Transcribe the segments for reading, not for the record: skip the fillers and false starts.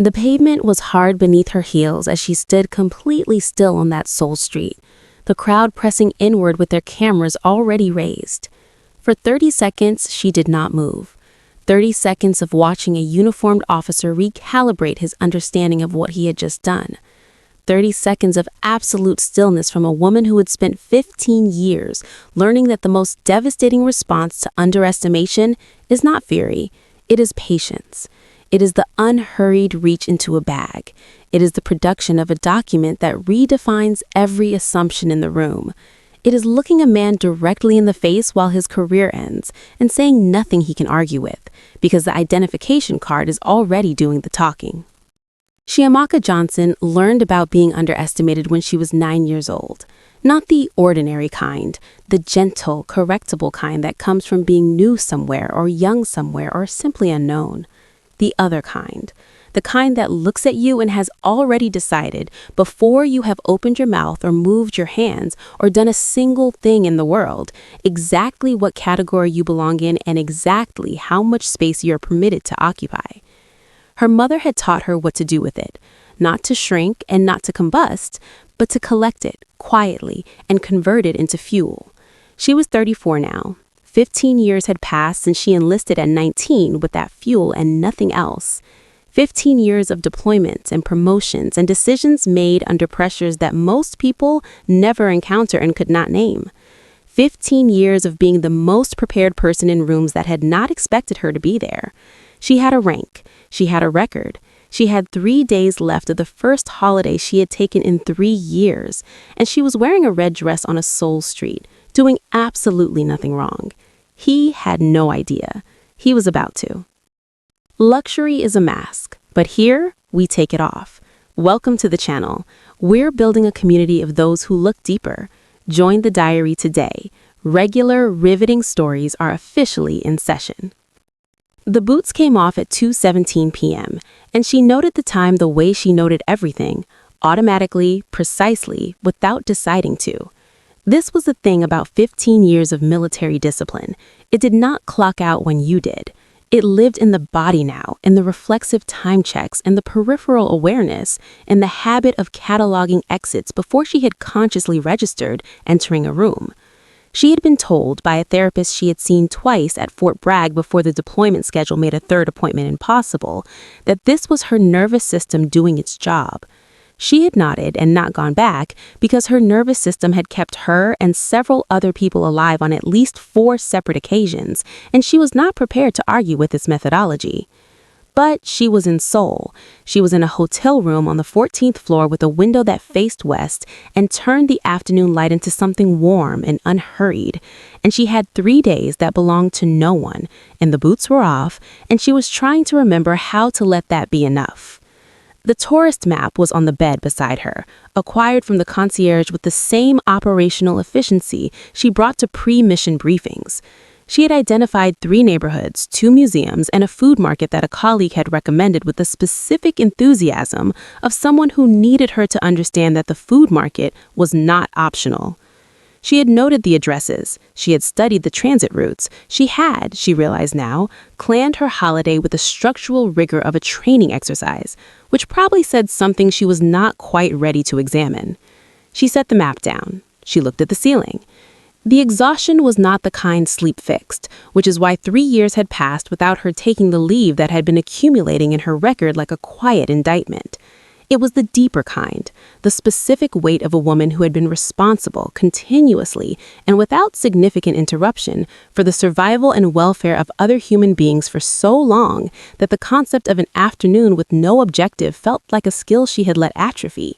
The pavement was hard beneath her heels as she stood completely still on that sole street, the crowd pressing inward with their cameras already raised. For 30 seconds, she did not move. 30 seconds of watching a uniformed officer recalibrate his understanding of what he had just done. 30 seconds of absolute stillness from a woman who had spent 15 years learning that the most devastating response to underestimation is not fury, it is patience. It is the unhurried reach into a bag. It is the production of a document that redefines every assumption in the room. It is looking a man directly in the face while his career ends and saying nothing he can argue with, because the identification card is already doing the talking. Chiamaka Johnson learned about being underestimated when she was 9 years old. Not the ordinary kind, the gentle, correctable kind that comes from being new somewhere or young somewhere or simply unknown. The other kind. The kind that looks at you and has already decided, before you have opened your mouth or moved your hands or done a single thing in the world, exactly what category you belong in and exactly how much space you are permitted to occupy. Her mother had taught her what to do with it, not to shrink and not to combust, but to collect it quietly and convert it into fuel. She was 34 now. 15 years had passed since she enlisted at 19 with that fuel and nothing else. 15 years of deployments and promotions and decisions made under pressures that most people never encounter and could not name. 15 years of being the most prepared person in rooms that had not expected her to be there. She had a rank. She had a record. She had 3 days left of the first holiday she had taken in 3 years, and she was wearing a red dress on a sole street, doing absolutely nothing wrong. He had no idea. He was about to. Luxury is a mask, but here we take it off. Welcome to the channel. We're building a community of those who look deeper. Join the diary today. Regular, riveting stories are officially in session. The boots came off at 2:17 p.m., and she noted the time the way she noted everything, automatically, precisely, without deciding to. This was the thing about 15 years of military discipline. It did not clock out when you did. It lived in the body now, in the reflexive time checks, in the peripheral awareness, in the habit of cataloging exits before she had consciously registered entering a room. She had been told by a therapist she had seen twice at Fort Bragg before the deployment schedule made a third appointment impossible, that this was her nervous system doing its job. She had nodded and not gone back because her nervous system had kept her and several other people alive on at least 4 separate occasions, and she was not prepared to argue with its methodology. But she was in Seoul. She was in a hotel room on the 14th floor with a window that faced west and turned the afternoon light into something warm and unhurried. And she had 3 days that belonged to no one, and the boots were off, and she was trying to remember how to let that be enough. The tourist map was on the bed beside her, acquired from the concierge with the same operational efficiency she brought to pre-mission briefings. She had identified 3 neighborhoods, 2 museums, and a food market that a colleague had recommended with the specific enthusiasm of someone who needed her to understand that the food market was not optional. She had noted the addresses. She had studied the transit routes. She had, she realized now, planned her holiday with the structural rigor of a training exercise, which probably said something she was not quite ready to examine. She set the map down. She looked at the ceiling. The exhaustion was not the kind sleep fixed, which is why 3 years had passed without her taking the leave that had been accumulating in her record like a quiet indictment. It was the deeper kind, the specific weight of a woman who had been responsible continuously and without significant interruption for the survival and welfare of other human beings for so long that the concept of an afternoon with no objective felt like a skill she had let atrophy.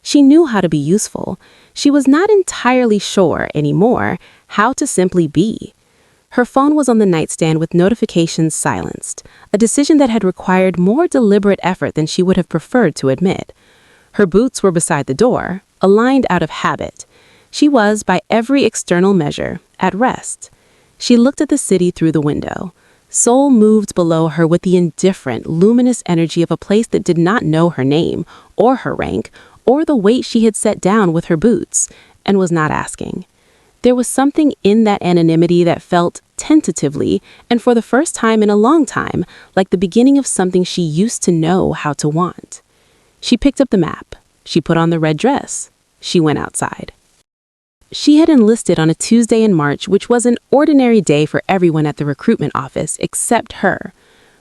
She knew how to be useful. She was not entirely sure anymore how to simply be. Her phone was on the nightstand with notifications silenced, a decision that had required more deliberate effort than she would have preferred to admit. Her boots were beside the door, aligned out of habit. She was, by every external measure, at rest. She looked at the city through the window. Seoul moved below her with the indifferent, luminous energy of a place that did not know her name, or her rank, or the weight she had set down with her boots, and was not asking. There was something in that anonymity that felt tentatively, and for the first time in a long time, like the beginning of something she used to know how to want. She picked up the map. She put on the red dress. She went outside. She had enlisted on a Tuesday in March, which was an ordinary day for everyone at the recruitment office except her.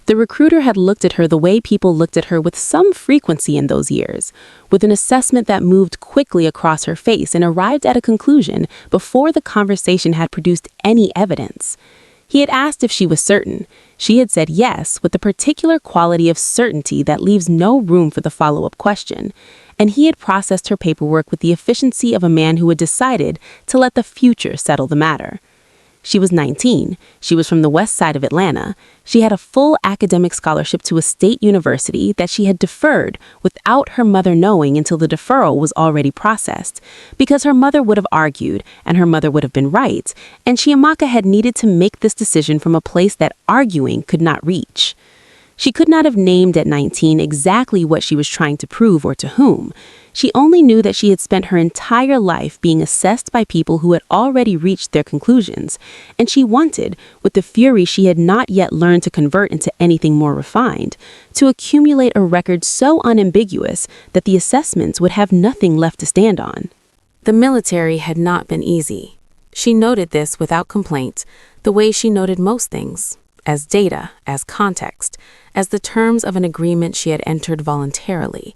The recruiter had looked at her the way people looked at her with some frequency in those years, with an assessment that moved quickly across her face and arrived at a conclusion before the conversation had produced any evidence. He had asked if she was certain. She had said yes, with the particular quality of certainty that leaves no room for the follow-up question. And he had processed her paperwork with the efficiency of a man who had decided to let the future settle the matter. She was 19. She was from the west side of Atlanta. She had a full academic scholarship to a state university that she had deferred without her mother knowing until the deferral was already processed, because her mother would have argued and her mother would have been right, and Chiamaka had needed to make this decision from a place that arguing could not reach. She could not have named at 19 exactly what she was trying to prove or to whom. She only knew that she had spent her entire life being assessed by people who had already reached their conclusions, and she wanted, with the fury she had not yet learned to convert into anything more refined, to accumulate a record so unambiguous that the assessments would have nothing left to stand on. The military had not been easy. She noted this without complaint, the way she noted most things, as data, as context, as the terms of an agreement she had entered voluntarily.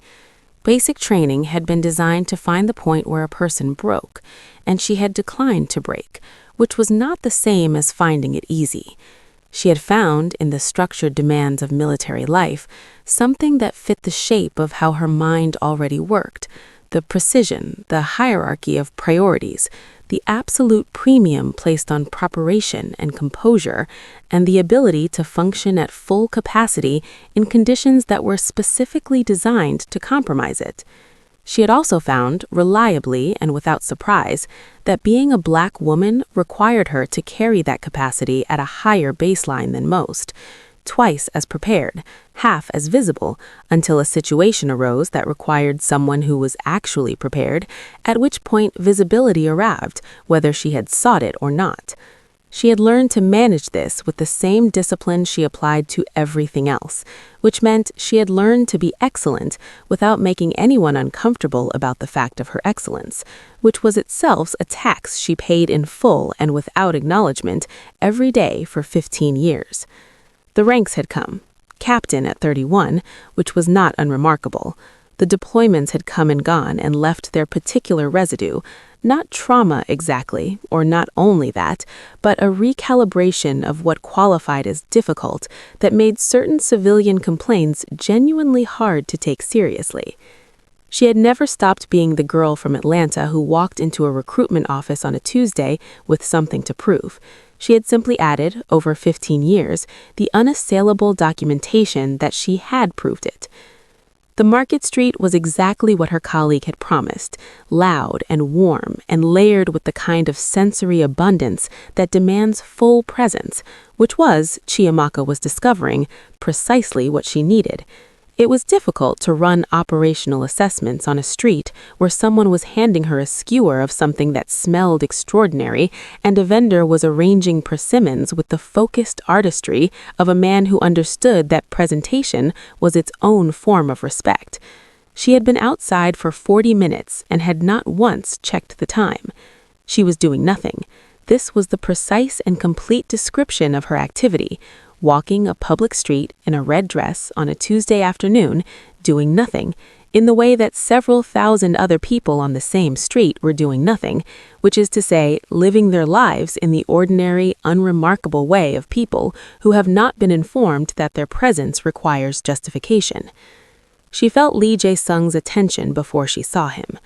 Basic training had been designed to find the point where a person broke, and she had declined to break, which was not the same as finding it easy. She had found, in the structured demands of military life, something that fit the shape of how her mind already worked, the precision, the hierarchy of priorities, the absolute premium placed on preparation and composure, and the ability to function at full capacity in conditions that were specifically designed to compromise it. She had also found, reliably and without surprise, that being a Black woman required her to carry that capacity at a higher baseline than most, twice as prepared, half as visible, until a situation arose that required someone who was actually prepared, at which point visibility arrived, whether she had sought it or not. She had learned to manage this with the same discipline she applied to everything else, which meant she had learned to be excellent without making anyone uncomfortable about the fact of her excellence, which was itself a tax she paid in full and without acknowledgement every day for 15 years. The ranks had come. Captain at 31, which was not unremarkable. The deployments had come and gone and left their particular residue, not trauma exactly, or not only that, but a recalibration of what qualified as difficult that made certain civilian complaints genuinely hard to take seriously. She had never stopped being the girl from Atlanta who walked into a recruitment office on a Tuesday with something to prove. She had simply added, over 15 years, the unassailable documentation that she had proved it. The Market Street was exactly what her colleague had promised, loud and warm and layered with the kind of sensory abundance that demands full presence, which was, Chiamaka was discovering, precisely what she needed. It was difficult to run operational assessments on a street where someone was handing her a skewer of something that smelled extraordinary and a vendor was arranging persimmons with the focused artistry of a man who understood that presentation was its own form of respect. She had been outside for 40 minutes and had not once checked the time. She was doing nothing. This was the precise and complete description of her activity. Walking a public street in a red dress on a Tuesday afternoon, doing nothing, in the way that several thousand other people on the same street were doing nothing, which is to say, living their lives in the ordinary, unremarkable way of people who have not been informed that their presence requires justification. She felt Lee Jae-sung's attention before she saw him.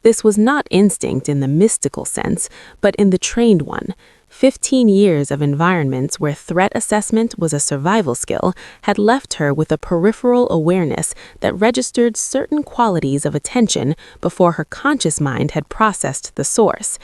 This was not instinct in the mystical sense, but in the trained one. 15 years of environments where threat assessment was a survival skill had left her with a peripheral awareness that registered certain qualities of attention before her conscious mind had processed the source.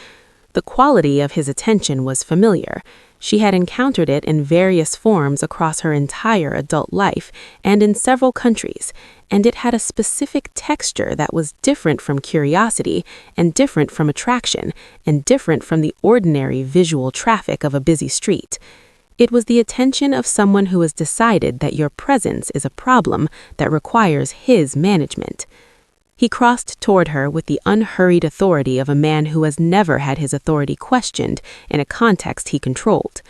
The quality of his attention was familiar. She had encountered it in various forms across her entire adult life and in several countries, and it had a specific texture that was different from curiosity and different from attraction and different from the ordinary visual traffic of a busy street. It was the attention of someone who has decided that your presence is a problem that requires his management. He crossed toward her with the unhurried authority of a man who has never had his authority questioned in a context he controlled.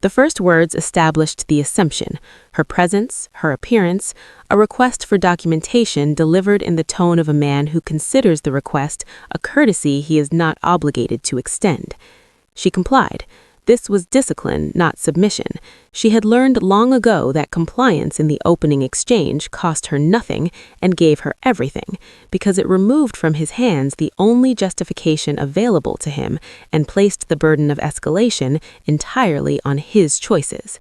The first words established the assumption, her presence, her appearance, a request for documentation delivered in the tone of a man who considers the request a courtesy he is not obligated to extend. She complied. This was discipline, not submission. She had learned long ago that compliance in the opening exchange cost her nothing and gave her everything, because it removed from his hands the only justification available to him and placed the burden of escalation entirely on his choices.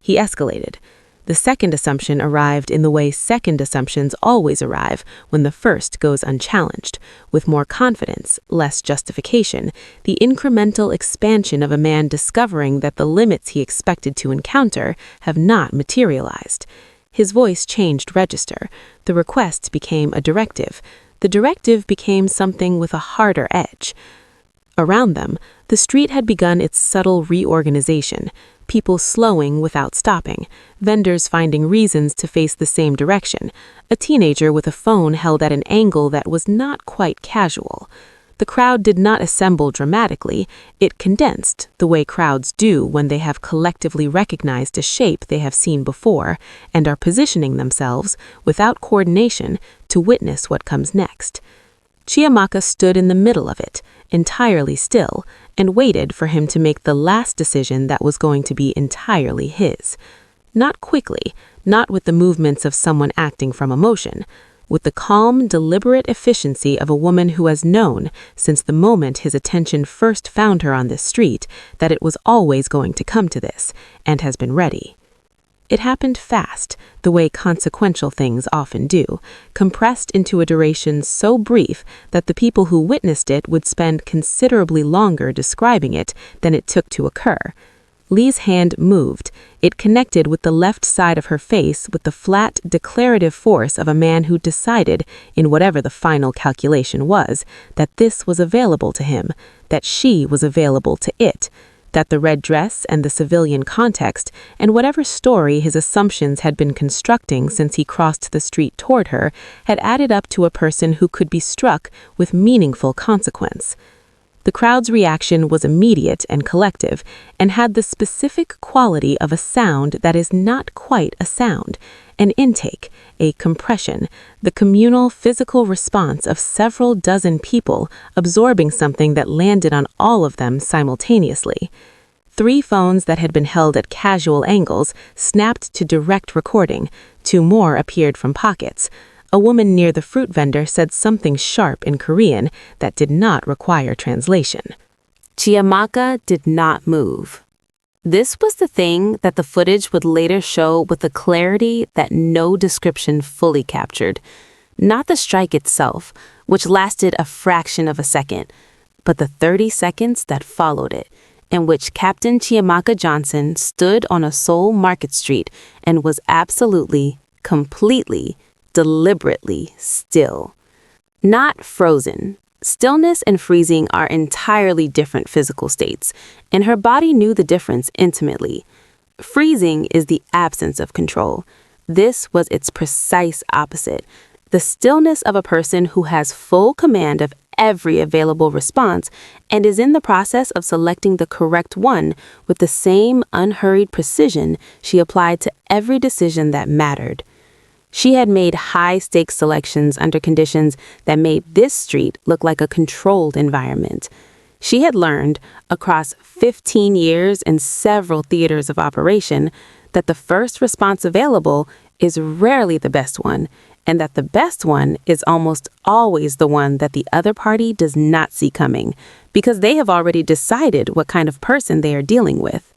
He escalated. The second assumption arrived in the way second assumptions always arrive when the first goes unchallenged, with more confidence, less justification, the incremental expansion of a man discovering that the limits he expected to encounter have not materialized. His voice changed register. The request became a directive. The directive became something with a harder edge. Around them, the street had begun its subtle reorganization, people slowing without stopping, vendors finding reasons to face the same direction, a teenager with a phone held at an angle that was not quite casual. The crowd did not assemble dramatically, it condensed, the way crowds do when they have collectively recognized a shape they have seen before and are positioning themselves, without coordination, to witness what comes next. Chiamaka stood in the middle of it, entirely still, and waited for him to make the last decision that was going to be entirely his. Not quickly, not with the movements of someone acting from emotion, with the calm, deliberate efficiency of a woman who has known, since the moment his attention first found her on this street, that it was always going to come to this, and has been ready. It happened fast, the way consequential things often do, compressed into a duration so brief that the people who witnessed it would spend considerably longer describing it than it took to occur. Lee's hand moved. It connected with the left side of her face with the flat, declarative force of a man who decided, in whatever the final calculation was, that this was available to him, that she was available to it, that the red dress and the civilian context and whatever story his assumptions had been constructing since he crossed the street toward her had added up to a person who could be struck with meaningful consequence. The crowd's reaction was immediate and collective and had the specific quality of a sound that is not quite a sound, an intake, a compression, the communal physical response of several dozen people absorbing something that landed on all of them simultaneously. 3 phones that had been held at casual angles snapped to direct recording. 2 more appeared from pockets. A woman near the fruit vendor said something sharp in Korean that did not require translation. Chiamaka did not move. This was the thing that the footage would later show with a clarity that no description fully captured. Not the strike itself, which lasted a fraction of a second, but the 30 seconds that followed it, in which Captain Chiamaka Johnson stood on a Seoul market street and was absolutely, completely, deliberately still. Not frozen. Stillness and freezing are entirely different physical states, and her body knew the difference intimately. Freezing is the absence of control. This was its precise opposite, the stillness of a person who has full command of every available response and is in the process of selecting the correct one with the same unhurried precision she applied to every decision that mattered. She had made high-stakes selections under conditions that made this street look like a controlled environment. She had learned, across 15 years in several theaters of operation, that the first response available is rarely the best one, and that the best one is almost always the one that the other party does not see coming, because they have already decided what kind of person they are dealing with.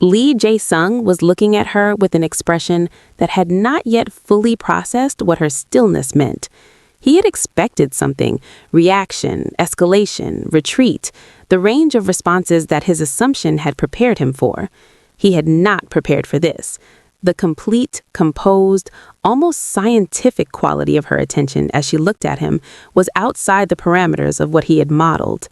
Lee Jae-sung was looking at her with an expression that had not yet fully processed what her stillness meant. He had expected something: reaction, escalation, retreat, the range of responses that his assumption had prepared him for. He had not prepared for this. The complete, composed, almost scientific quality of her attention as she looked at him was outside the parameters of what he had modeled.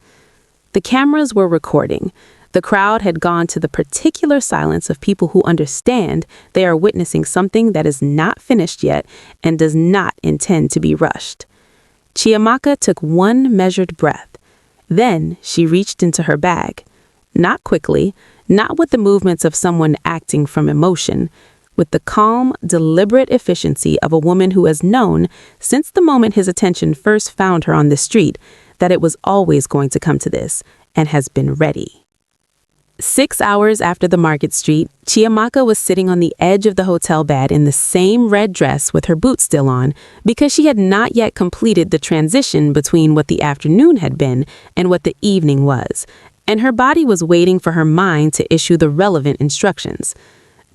The cameras were recording. The crowd had gone to the particular silence of people who understand they are witnessing something that is not finished yet and does not intend to be rushed. Chiamaka took one measured breath. Then she reached into her bag. Not quickly, not with the movements of someone acting from emotion, with the calm, deliberate efficiency of a woman who has known, since the moment his attention first found her on the street, that it was always going to come to this, and has been ready. 6 hours after the Market Street, Chiamaka was sitting on the edge of the hotel bed in the same red dress with her boots still on, because she had not yet completed the transition between what the afternoon had been and what the evening was, and her body was waiting for her mind to issue the relevant instructions.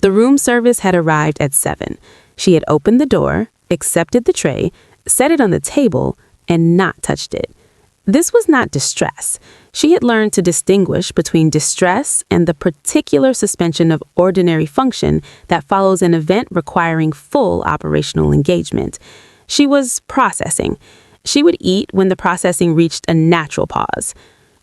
The room service had arrived at 7. She had opened the door, accepted the tray, set it on the table, and not touched it. This was not distress. She had learned to distinguish between distress and the particular suspension of ordinary function that follows an event requiring full operational engagement. She was processing. She would eat when the processing reached a natural pause.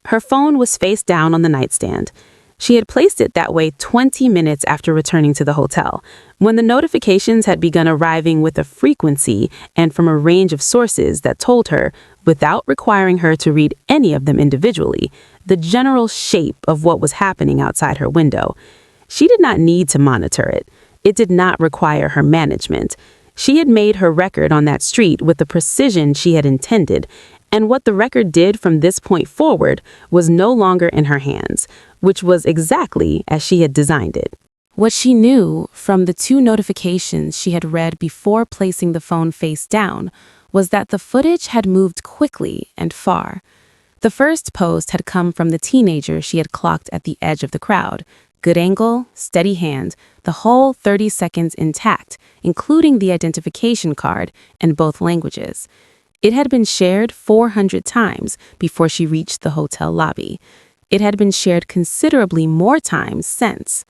Her phone was face down on the nightstand. She had placed it that way 20 minutes after returning to the hotel, when the notifications had begun arriving with a frequency and from a range of sources that told her, without requiring her to read any of them individually, the general shape of what was happening outside her window. She did not need to monitor it. It did not require her management. She had made her record on that street with the precision she had intended, and what the record did from this point forward was no longer in her hands, which was exactly as she had designed it. What she knew from the 2 notifications she had read before placing the phone face down was that the footage had moved quickly and far. The first post had come from the teenager she had clocked at the edge of the crowd. Good angle, steady hand, the whole 30 seconds intact, including the identification card in both languages. It had been shared 400 times before she reached the hotel lobby. It had been shared considerably more times since.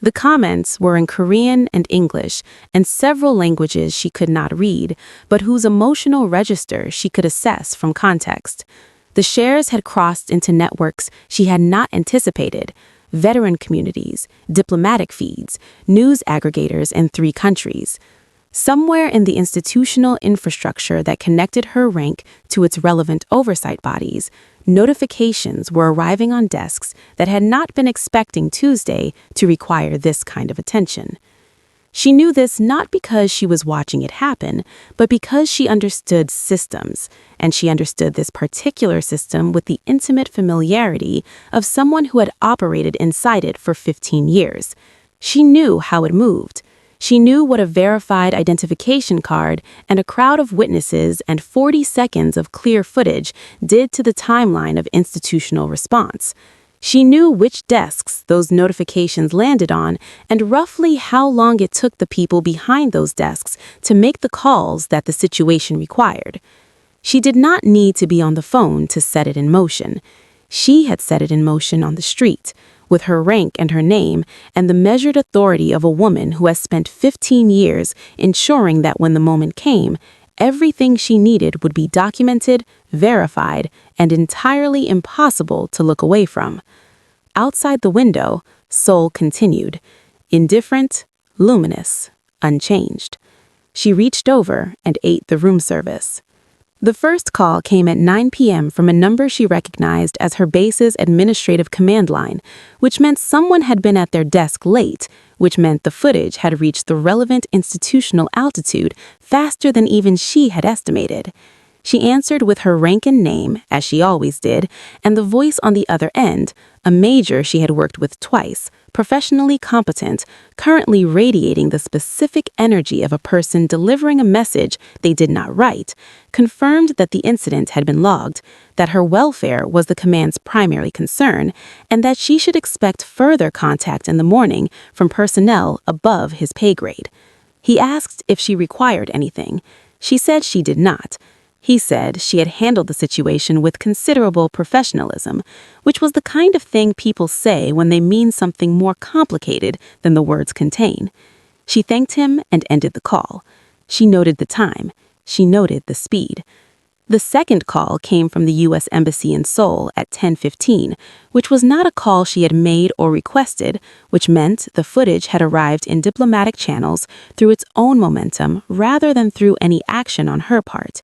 The comments were in Korean and English and several languages she could not read, but whose emotional register she could assess from context. The shares had crossed into networks she had not anticipated: veteran communities, diplomatic feeds, news aggregators in 3 countries. Somewhere in the institutional infrastructure that connected her rank to its relevant oversight bodies, notifications were arriving on desks that had not been expecting Tuesday to require this kind of attention. She knew this not because she was watching it happen, but because she understood systems, and she understood this particular system with the intimate familiarity of someone who had operated inside it for 15 years. She knew how it moved. She knew what a verified identification card and a crowd of witnesses and 40 seconds of clear footage did to the timeline of institutional response. She knew which desks those notifications landed on and roughly how long it took the people behind those desks to make the calls that the situation required. She did not need to be on the phone to set it in motion. She had set it in motion on the street, with her rank and her name and the measured authority of a woman who has spent 15 years ensuring that when the moment came, everything she needed would be documented, verified, and entirely impossible to look away from. Outside the window, Seoul continued, indifferent, luminous, unchanged. She reached over and ate the room service. The first call came at 9 p.m. from a number she recognized as her base's administrative command line, which meant someone had been at their desk late, which meant the footage had reached the relevant institutional altitude faster than even she had estimated. She answered with her rank and name, as she always did, and the voice on the other end, a major she had worked with twice, professionally competent, currently radiating the specific energy of a person delivering a message they did not write, confirmed that the incident had been logged, that her welfare was the command's primary concern, and that she should expect further contact in the morning from personnel above his pay grade. He asked if she required anything. She said she did not. He said she had handled the situation with considerable professionalism, which was the kind of thing people say when they mean something more complicated than the words contain. She thanked him and ended the call. She noted the time. She noted the speed. The second call came from the U.S. Embassy in Seoul at 10:15, which was not a call she had made or requested, which meant the footage had arrived in diplomatic channels through its own momentum rather than through any action on her part.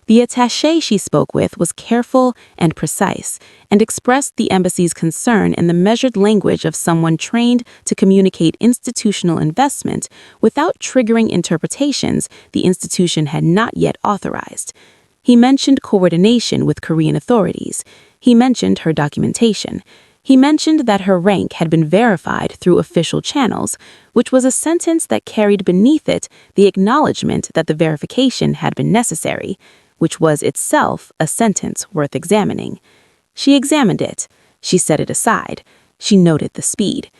The attaché she spoke with was careful and precise and expressed the embassy's concern in the measured language of someone trained to communicate institutional investment without triggering interpretations the institution had not yet authorized. He mentioned coordination with Korean authorities. He mentioned her documentation. He mentioned that her rank had been verified through official channels, which was a sentence that carried beneath it the acknowledgement that the verification had been necessary, which was itself a sentence worth examining. She examined it. She set it aside. She noted the speed.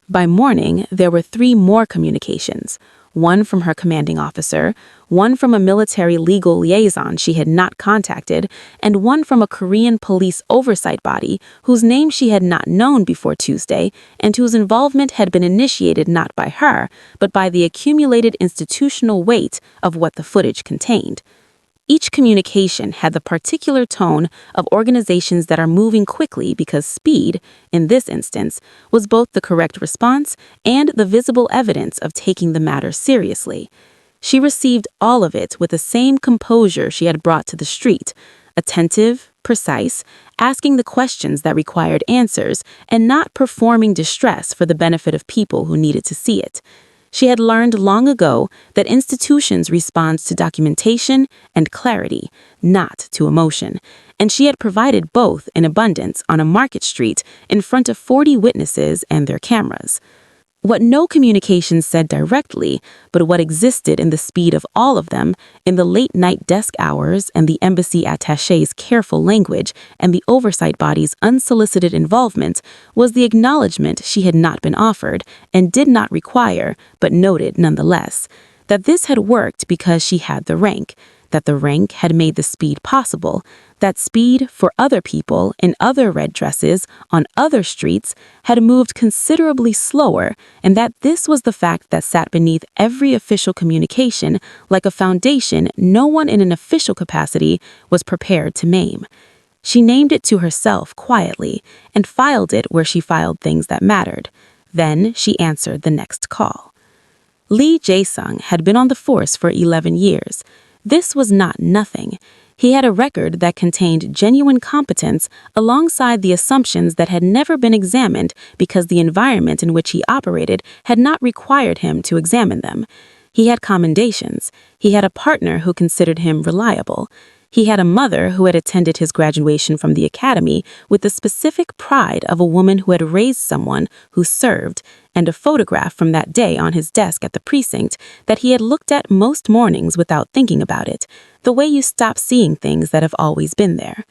By morning, there were 3 more communications, one from her commanding officer, one from a military legal liaison she had not contacted, and one from a Korean police oversight body whose name she had not known before Tuesday and whose involvement had been initiated not by her, but by the accumulated institutional weight of what the footage contained. Each communication had the particular tone of organizations that are moving quickly because speed, in this instance, was both the correct response and the visible evidence of taking the matter seriously. She received all of it with the same composure she had brought to the street, attentive, precise, asking the questions that required answers, and not performing distress for the benefit of people who needed to see it. She had learned long ago that institutions respond to documentation and clarity, not to emotion, and she had provided both in abundance on a market street in front of 40 witnesses and their cameras. What no communication said directly, but what existed in the speed of all of them, in the late-night desk hours and the embassy attaché's careful language and the oversight body's unsolicited involvement, was the acknowledgement she had not been offered and did not require, but noted nonetheless, that this had worked because she had the rank, that the rank had made the speed possible, that speed for other people in other red dresses on other streets had moved considerably slower, and that this was the fact that sat beneath every official communication like a foundation no one in an official capacity was prepared to name. She named it to herself quietly and filed it where she filed things that mattered. Then she answered the next call. Lee Jae-sung had been on the force for 11 years. This was not nothing. He had a record that contained genuine competence alongside the assumptions that had never been examined because the environment in which he operated had not required him to examine them. He had commendations. He had a partner who considered him reliable. He had a mother who had attended his graduation from the academy with the specific pride of a woman who had raised someone who served, and a photograph from that day on his desk at the precinct that he had looked at most mornings without thinking about it, the way you stop seeing things that have always been there.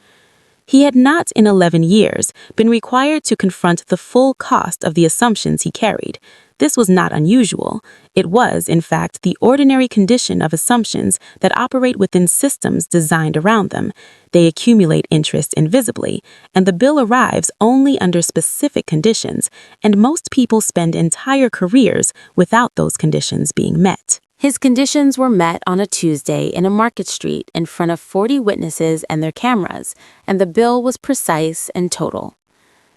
He had not in 11 years been required to confront the full cost of the assumptions he carried. This was not unusual. It was, in fact, the ordinary condition of assumptions that operate within systems designed around them. They accumulate interest invisibly, and the bill arrives only under specific conditions, and most people spend entire careers without those conditions being met. His conditions were met on a Tuesday in a market street in front of 40 witnesses and their cameras, and the bill was precise and total.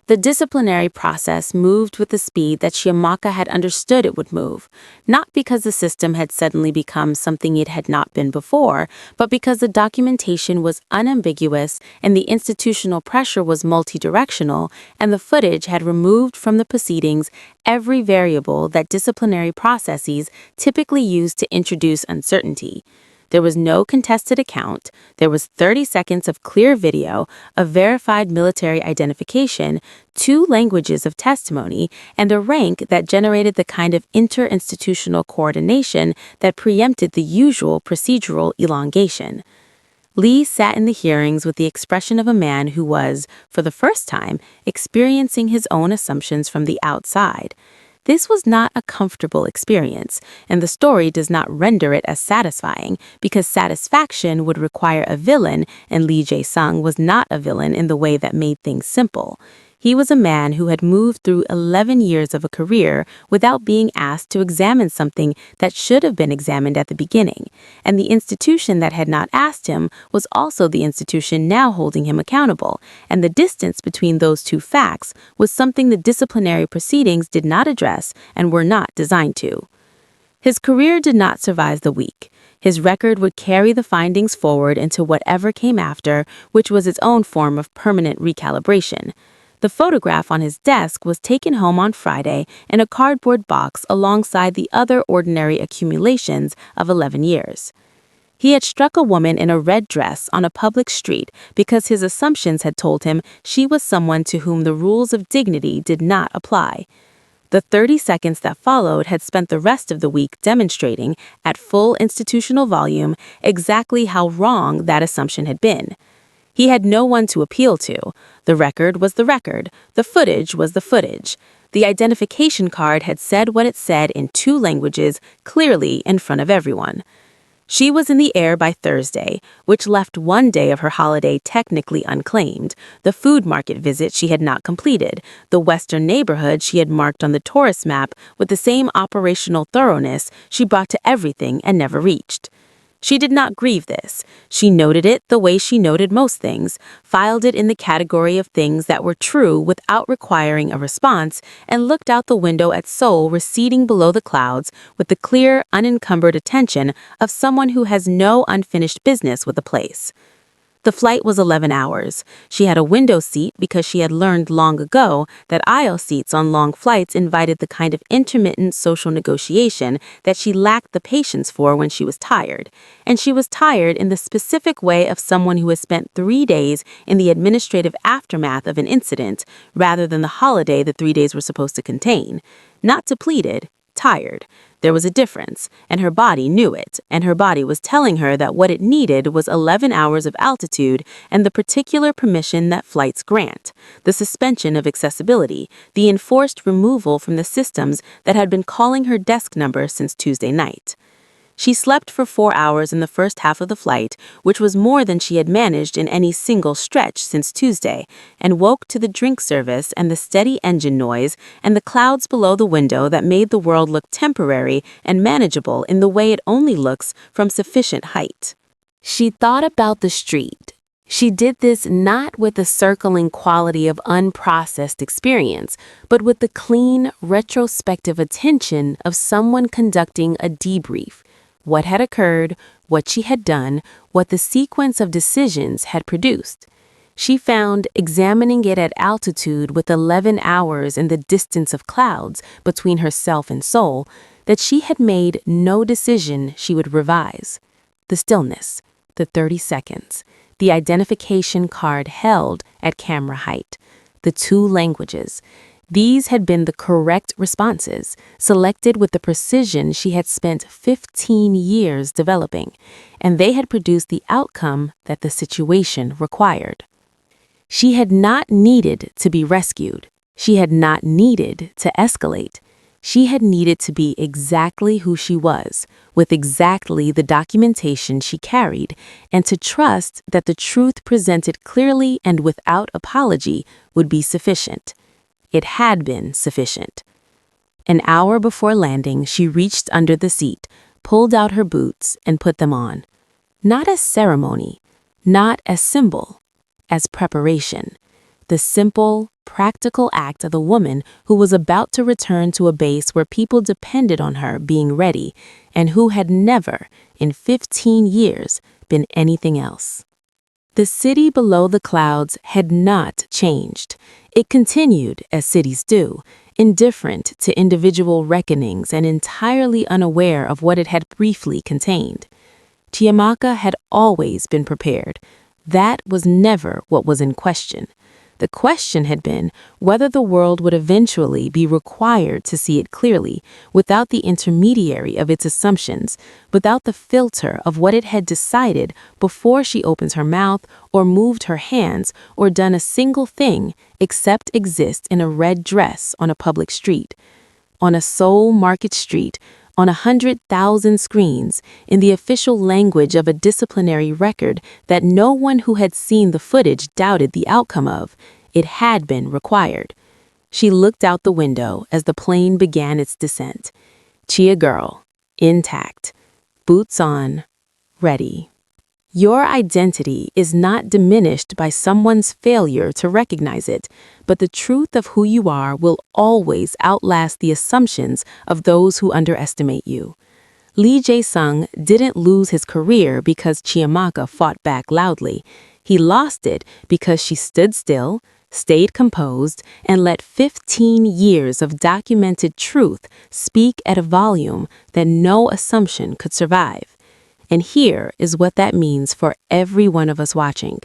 The disciplinary process moved with the speed that Shiamaka had understood it would move, not because the system had suddenly become something it had not been before, but because the documentation was unambiguous and the institutional pressure was multidirectional, and the footage had removed from the proceedings every variable that disciplinary processes typically use to introduce uncertainty. There was no contested account, there was 30 seconds of clear video, a verified military identification, 2 languages of testimony, and a rank that generated the kind of interinstitutional coordination that preempted the usual procedural elongation. Lee sat in the hearings with the expression of a man who was, for the first time, experiencing his own assumptions from the outside. This was not a comfortable experience, and the story does not render it as satisfying because satisfaction would require a villain, and Lee Jae-sung was not a villain in the way that made things simple. He was a man who had moved through 11 years of a career without being asked to examine something that should have been examined at the beginning, and the institution that had not asked him was also the institution now holding him accountable, and the distance between those two facts was something the disciplinary proceedings did not address and were not designed to. His career did not survive the week. His record would carry the findings forward into whatever came after, which was its own form of permanent recalibration. The photograph on his desk was taken home on Friday in a cardboard box alongside the other ordinary accumulations of 11 years. He had struck a woman in a red dress on a public street because his assumptions had told him she was someone to whom the rules of dignity did not apply. The 30 seconds that followed had spent the rest of the week demonstrating, at full institutional volume, exactly how wrong that assumption had been. He had no one to appeal to. The record was the record. The footage was the footage. The identification card had said what it said in 2 languages clearly in front of everyone. She was in the air by Thursday, which left one day of her holiday technically unclaimed, the food market visit she had not completed, the western neighborhood she had marked on the tourist map with the same operational thoroughness she brought to everything and never reached. She did not grieve this. She noted it the way she noted most things, filed it in the category of things that were true without requiring a response, and looked out the window at Seoul receding below the clouds with the clear, unencumbered attention of someone who has no unfinished business with a place. The flight was 11 hours. She had a window seat because she had learned long ago that aisle seats on long flights invited the kind of intermittent social negotiation that she lacked the patience for when she was tired. And she was tired in the specific way of someone who has spent 3 days in the administrative aftermath of an incident rather than the holiday the 3 days were supposed to contain. Not depleted, tired. There was a difference, and her body knew it, and her body was telling her that what it needed was 11 hours of altitude and the particular permission that flights grant, the suspension of accessibility, the enforced removal from the systems that had been calling her desk number since Tuesday night. She slept for 4 hours in the first half of the flight, which was more than she had managed in any single stretch since Tuesday, and woke to the drink service and the steady engine noise and the clouds below the window that made the world look temporary and manageable in the way it only looks from sufficient height. She thought about the street. She did this not with the circling quality of unprocessed experience, but with the clean, retrospective attention of someone conducting a debrief. What had occurred, what she had done, what the sequence of decisions had produced. She found, examining it at altitude with 11 hours in the distance of clouds between herself and Seoul, that she had made no decision she would revise. The stillness, the 30 seconds, the identification card held at camera height, the 2 languages. These had been the correct responses, selected with the precision she had spent 15 years developing, and they had produced the outcome that the situation required. She had not needed to be rescued. She had not needed to escalate. She had needed to be exactly who she was, with exactly the documentation she carried, and to trust that the truth presented clearly and without apology would be sufficient. It had been sufficient. An hour before landing, she reached under the seat, pulled out her boots, and put them on. Not as ceremony, not as symbol, as preparation. The simple, practical act of a woman who was about to return to a base where people depended on her being ready, and who had never, in 15 years, been anything else. The city below the clouds had not changed. It continued, as cities do, indifferent to individual reckonings and entirely unaware of what it had briefly contained. Chiamaka had always been prepared. That was never what was in question. The question had been whether the world would eventually be required to see it clearly, without the intermediary of its assumptions, without the filter of what it had decided before she opens her mouth or moved her hands or done a single thing except exist in a red dress on a public street. on a Seoul market street, on 100,000 screens, in the official language of a disciplinary record that no one who had seen the footage doubted the outcome of. It had been required. She looked out the window as the plane began its descent. Chia girl, intact, boots on, ready. Your identity is not diminished by someone's failure to recognize it, but the truth of who you are will always outlast the assumptions of those who underestimate you. Lee Jae-sung didn't lose his career because Chiamaka fought back loudly. He lost it because she stood still, stayed composed, and let 15 years of documented truth speak at a volume that no assumption could survive. And here is what that means for every one of us watching.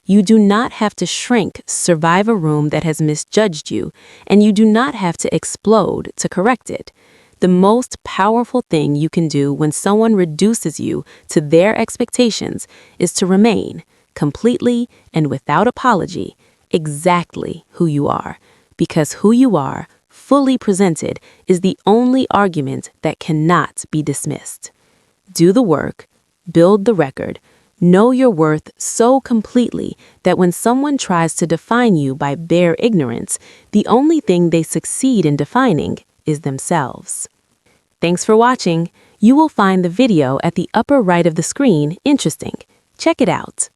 You do not have to shrink, survive a room that has misjudged you, and you do not have to explode to correct it. The most powerful thing you can do when someone reduces you to their expectations is to remain, completely and without apology, exactly who you are. Because who you are, fully presented, is the only argument that cannot be dismissed. Do the work. Build the record. Know your worth so completely that when someone tries to define you by bare ignorance, the only thing they succeed in defining is themselves. Thanks for watching. You will find the video at the upper right of the screen interesting. Check it out.